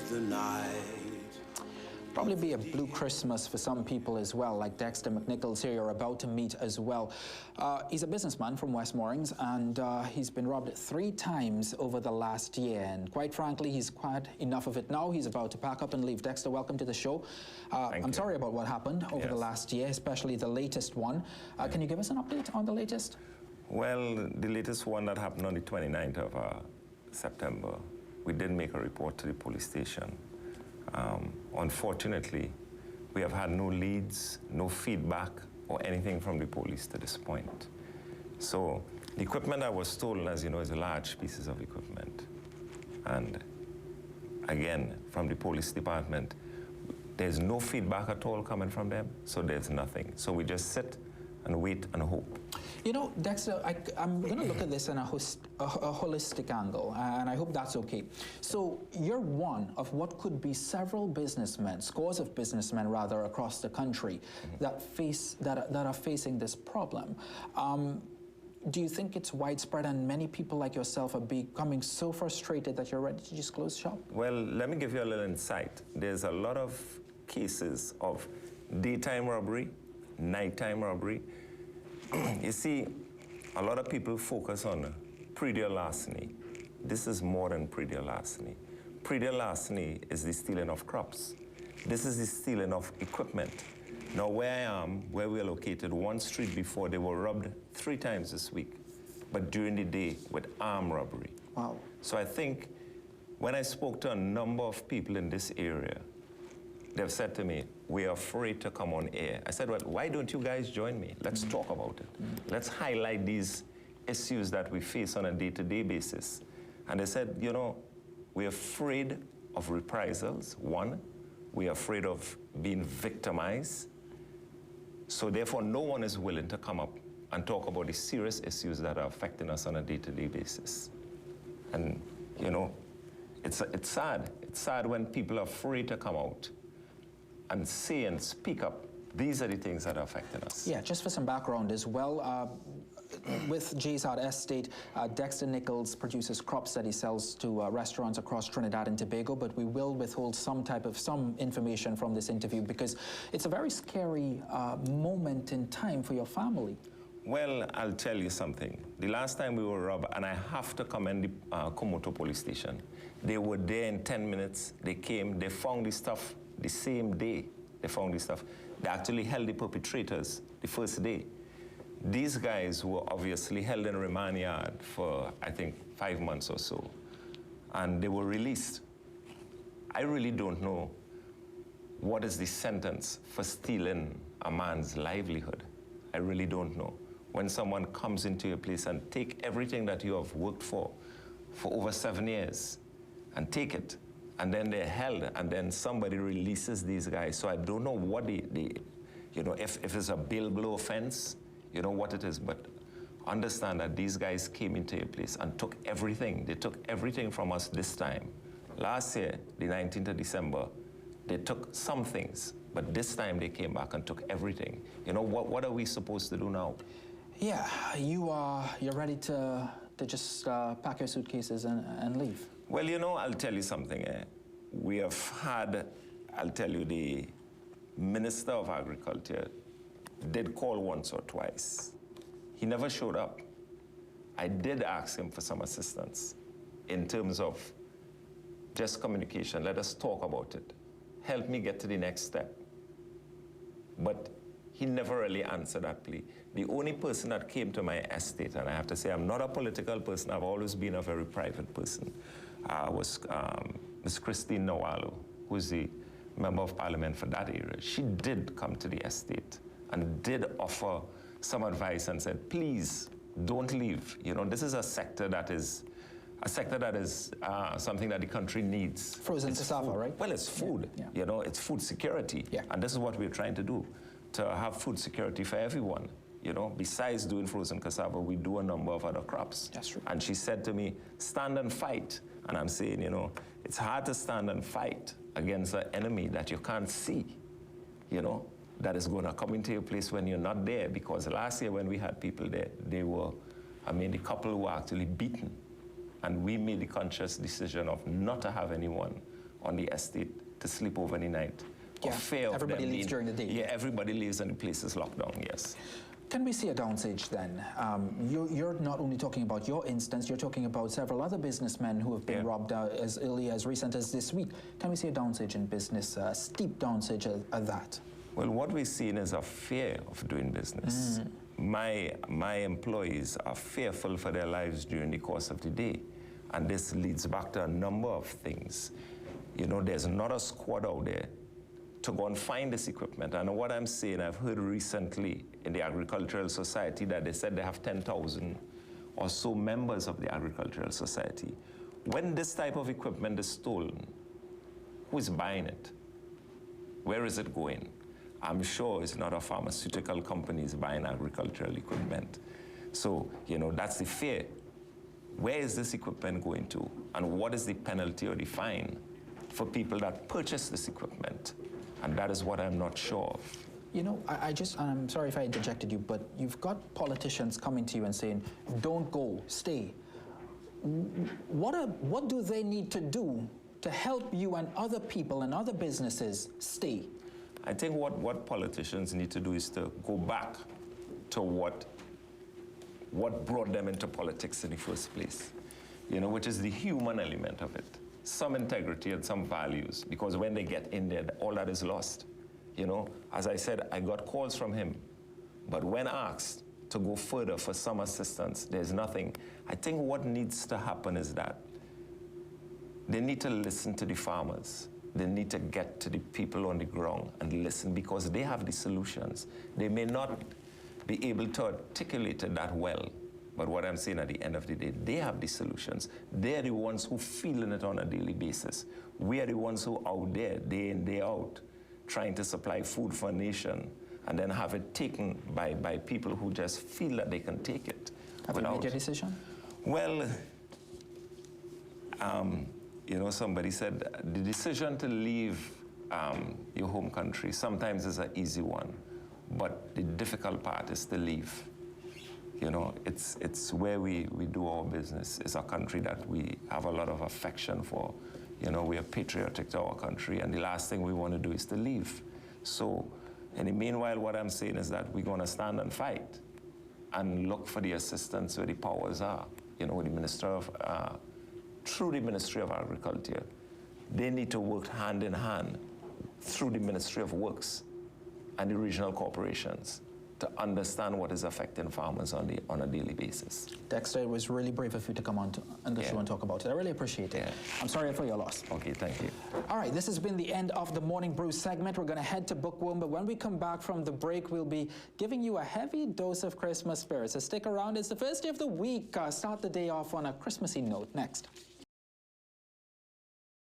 the night. Probably be a blue Christmas for some people as well, like Dexter Nicholls here you're about to meet as well. He's a businessman from West Moorings, and he's been robbed 3 times over the last year. And quite frankly, he's quite enough of it now. He's about to pack up and leave. Dexter, welcome to the show. I'm sorry about what happened over the last year, especially the latest one. Can you give us an update on the latest? Well, the latest one that happened on the 29th of September, we did make a report to the police station. Unfortunately, we have had no leads, no feedback, or anything from the police to this point. So the equipment that was stolen, as you know, is large pieces of equipment. And again, from the police department, there's no feedback at all coming from them, so there's nothing. So we just sit and wait and hope. You know, Dexter, I'm going to look at this in a holistic angle, and I hope that's okay. So you're one of what could be several businessmen, scores of businessmen rather, across the country that are facing this problem. Do you think it's widespread and many people like yourself are becoming so frustrated that you're ready to just close shop? Well, let me give you a little insight. There's a lot of cases of daytime robbery, nighttime robbery. You see, a lot of people focus on pre-deal larceny. This is more than pre-deal larceny. Pre-deal larceny is the stealing of crops. This is the stealing of equipment. Now, where I am, where we are located, one street before, they were robbed 3 times this week, but during the day with armed robbery. Wow. So I think when I spoke to a number of people in this area, they've said to me, we're afraid to come on air. I said, well, why don't you guys join me? Let's talk about it. Let's highlight these issues that we face on a day-to-day basis. And they said, you know, we're afraid of reprisals, one. We're afraid of being victimized. So therefore, no one is willing to come up and talk about the serious issues that are affecting us on a day-to-day basis. And, you know, it's sad. It's sad when people are afraid to come out and say and speak up. These are the things that are affecting us. Yeah, just for some background as well, with JSAD Estate, Dexter Nicholls produces crops that he sells to restaurants across Trinidad and Tobago, but we will withhold some information from this interview because it's a very scary moment in time for your family. Well, I'll tell you something. The last time we were robbed, and I have to commend the Komoto police station, they were there in 10 minutes. They came, they found the stuff the same day. They found the stuff. They actually held the perpetrators the first day. These guys were obviously held in remand yard for, I think, 5 months or so. And they were released. I really don't know what is the sentence for stealing a man's livelihood. I really don't know. When someone comes into your place and take everything that you have worked for over 7 years, and take it, and then they're held, and then somebody releases these guys. So I don't know what you know, if it's a bail below offense, you know what it is, but understand that these guys came into your place and took everything. They took everything from us this time. Last year, the 19th of December, they took some things, but this time they came back and took everything. You know, what are we supposed to do now? Yeah, you're ready to just pack your suitcases and leave. Well, you know, I'll tell you something. We have had, I'll tell you, the Minister of Agriculture did call once or twice. He never showed up. I did ask him for some assistance in terms of just communication. Let us talk about it. Help me get to the next step. But he never really answered that plea. The only person that came to my estate, and I have to say I'm not a political person, I've always been a very private person, was Ms. Christine Nawalo, who's the Member of Parliament for that area. She did come to the estate and did offer some advice and said, please, don't leave. You know, this is a sector that is something that the country needs. Frozen cassava, right? Well, it's food. Yeah. You know, it's food security. Yeah. And this is what we're trying to do, to have food security for everyone. You know, besides doing frozen cassava, we do a number of other crops. That's true. And she said to me, stand and fight. And I'm saying, you know, it's hard to stand and fight against an enemy that you can't see, you know, that is going to come into your place when you're not there. Because last year when we had people there, they were, I mean, the couple were actually beaten. And we made the conscious decision of not to have anyone on the estate to sleep over the night. Yeah, Or fear of everybody them leaves during the day. Yeah, everybody leaves and the place is locked down, yes. Can we see a downstage then? You're not only talking about your instance, you're talking about several other businessmen who have been robbed as early as recent as this week. Can we see a downstage in business, a steep downstage at that? Well, what we're seeing is a fear of doing business. My employees are fearful for their lives during the course of the day. And this leads back to a number of things. You know, there's not a squad out there to go and find this equipment. And what I'm saying, I've heard recently in the Agricultural Society that they said they have 10,000 or so members of the Agricultural Society. When this type of equipment is stolen, who is buying it? Where is it going? I'm sure it's not a pharmaceutical companies buying agricultural equipment. So, you know, that's the fear. Where is this equipment going to? And what is the penalty or the fine for people that purchase this equipment? And that is what I'm not sure of. You know, I'm sorry if I interjected you, but you've got politicians coming to you and saying, don't go, stay. What do they need to do to help you and other people and other businesses stay? I think what politicians need to do is to go back to what brought them into politics in the first place, you know, which is the human element of it. Some integrity and some values, because when they get in there, all that is lost. You know, as I said, I got calls from him, but when asked to go further for some assistance, there's nothing. I think what needs to happen is that they need to listen to the farmers. They need to get to the people on the ground and listen, because they have the solutions. They may not be able to articulate it that well, but what I'm saying at the end of the day, they have the solutions. They're the ones who feeling it on a daily basis. We are the ones who out there, day in, day out, trying to supply food for a nation and then have it taken by people who just feel that they can take it. Have you made your decision? Well, you know, somebody said the decision to leave your home country sometimes is an easy one, but the difficult part is to leave. You know, it's where we do our business. It's a country that we have a lot of affection for. You know, we are patriotic to our country, and the last thing we want to do is to leave. So, in the meanwhile, what I'm saying is that we're going to stand and fight and look for the assistance where the powers are. You know, the Minister of, through the Ministry of Agriculture, they need to work hand in hand through the Ministry of Works and the regional corporations to understand what is affecting farmers on a daily basis. Dexter, it was really brave of you to come on the show and talk about it. I really appreciate it. I'm sorry for your loss. Okay, thank you. All right, this has been the end of the Morning Brew segment. We're going to head to Bookworm, but when we come back from the break, we'll be giving you a heavy dose of Christmas spirit. So stick around. It's the first day of the week. Start the day off on a Christmassy note. Next.